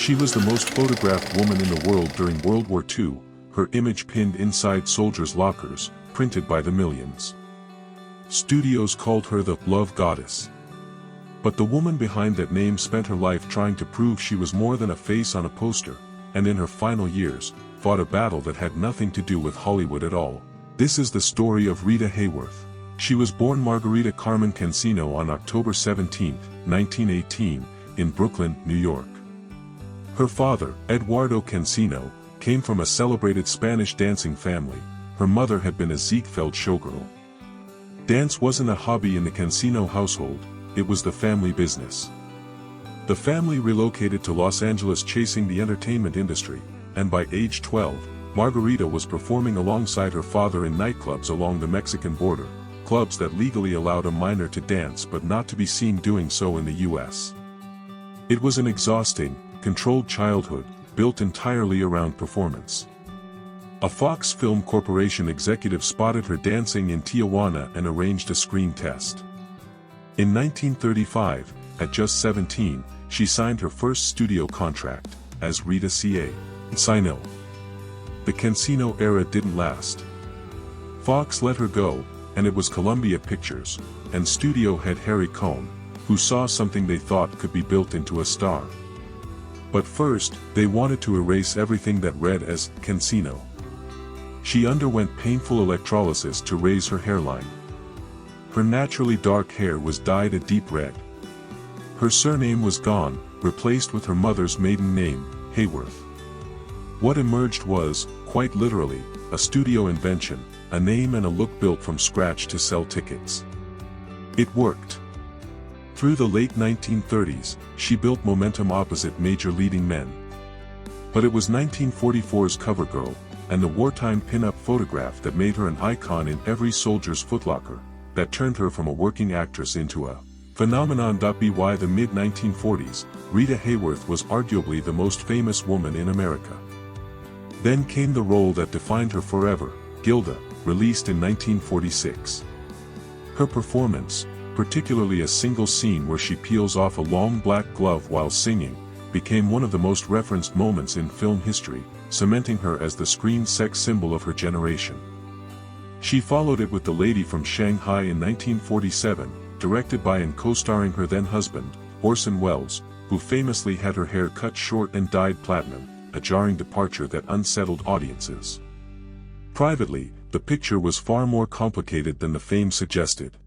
She was the most photographed woman in the world during World War II, her image pinned inside soldiers' lockers, printed by the millions. Studios called her the Love Goddess. But the woman behind that name spent her life trying to prove she was more than a face on a poster, and in her final years, fought a battle that had nothing to do with Hollywood at all. This is the story of Rita Hayworth. She was born Margarita Carmen Cansino on October 17, 1918, in Brooklyn, New York. Her father, Eduardo Cansino, came from a celebrated Spanish dancing family. Her mother had been a Ziegfeld showgirl. Dance wasn't a hobby in the Cansino household, it was the family business. The family relocated to Los Angeles chasing the entertainment industry, and by age 12, Margarita was performing alongside her father in nightclubs along the Mexican border, clubs that legally allowed a minor to dance but not to be seen doing so in the US. It was an exhausting, controlled childhood, built entirely around performance. A Fox Film Corporation executive spotted her dancing in Tijuana and arranged a screen test. In 1935, at just 17, she signed her first studio contract, as Rita Cansino. The Cansino era didn't last. Fox let her go, and it was Columbia Pictures, and studio head Harry Cohn, who saw something they thought could be built into a star. But first, they wanted to erase everything that read as Cansino. She underwent painful electrolysis to raise her hairline. Her naturally dark hair was dyed a deep red. Her surname was gone, replaced with her mother's maiden name, Hayworth. What emerged was, quite literally, a studio invention, a name and a look built from scratch to sell tickets. It worked. Through the late 1930s, she built momentum opposite major leading men. But it was 1944's CoverGirl, and the wartime pin-up photograph that made her an icon in every soldier's footlocker, that turned her from a working actress into a phenomenon. By the mid-1940s, Rita Hayworth was arguably the most famous woman in America. Then came the role that defined her forever, Gilda, released in 1946. Her performance, particularly a single scene where she peels off a long black glove while singing, became one of the most referenced moments in film history, cementing her as the screen sex symbol of her generation. She followed it with The Lady from Shanghai in 1947, directed by and co-starring her then-husband, Orson Welles, who famously had her hair cut short and dyed platinum, a jarring departure that unsettled audiences. Privately, the picture was far more complicated than the fame suggested.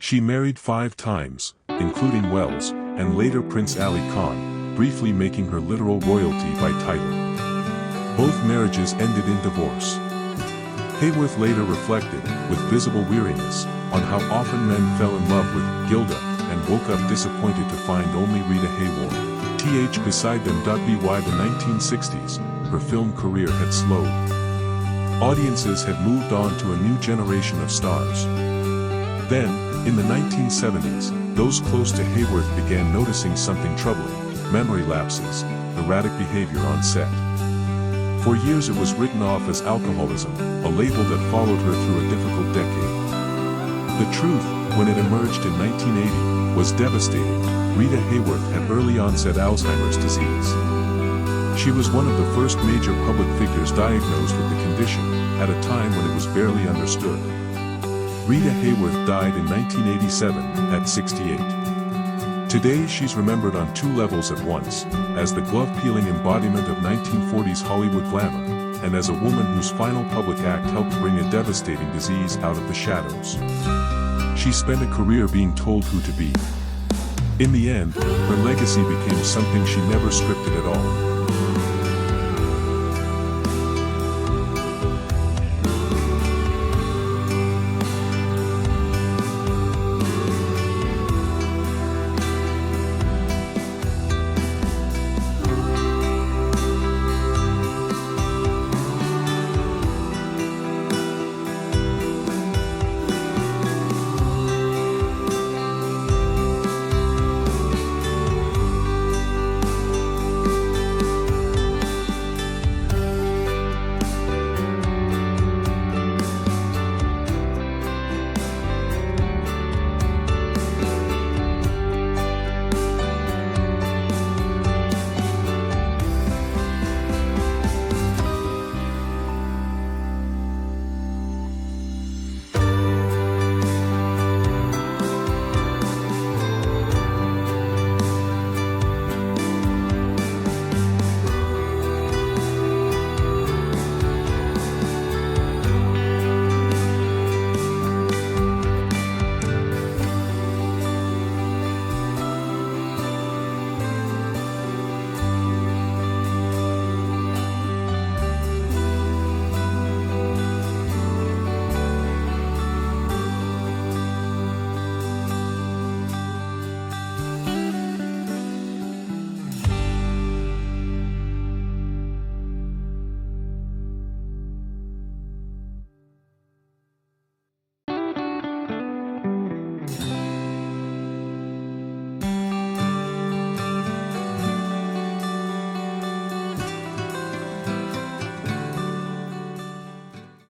She married 5 times, including Welles, and later Prince Ali Khan, briefly making her literal royalty by title. Both marriages ended in divorce. Hayworth later reflected, with visible weariness, on how often men fell in love with Gilda, and woke up disappointed to find only Rita Hayworth beside them. By the 1960s, her film career had slowed. Audiences had moved on to a new generation of stars. Then, in the 1970s, those close to Hayworth began noticing something troubling: memory lapses, erratic behavior on set. For years it was written off as alcoholism, a label that followed her through a difficult decade. The truth, when it emerged in 1980, was devastating. Rita Hayworth had early-onset Alzheimer's disease. She was one of the first major public figures diagnosed with the condition, at a time when it was barely understood. Rita Hayworth died in 1987, at 68. Today she's remembered on 2 levels at once, as the glove-peeling embodiment of 1940s Hollywood glamour, and as a woman whose final public act helped bring a devastating disease out of the shadows. She spent a career being told who to be. In the end, her legacy became something she never scripted at all.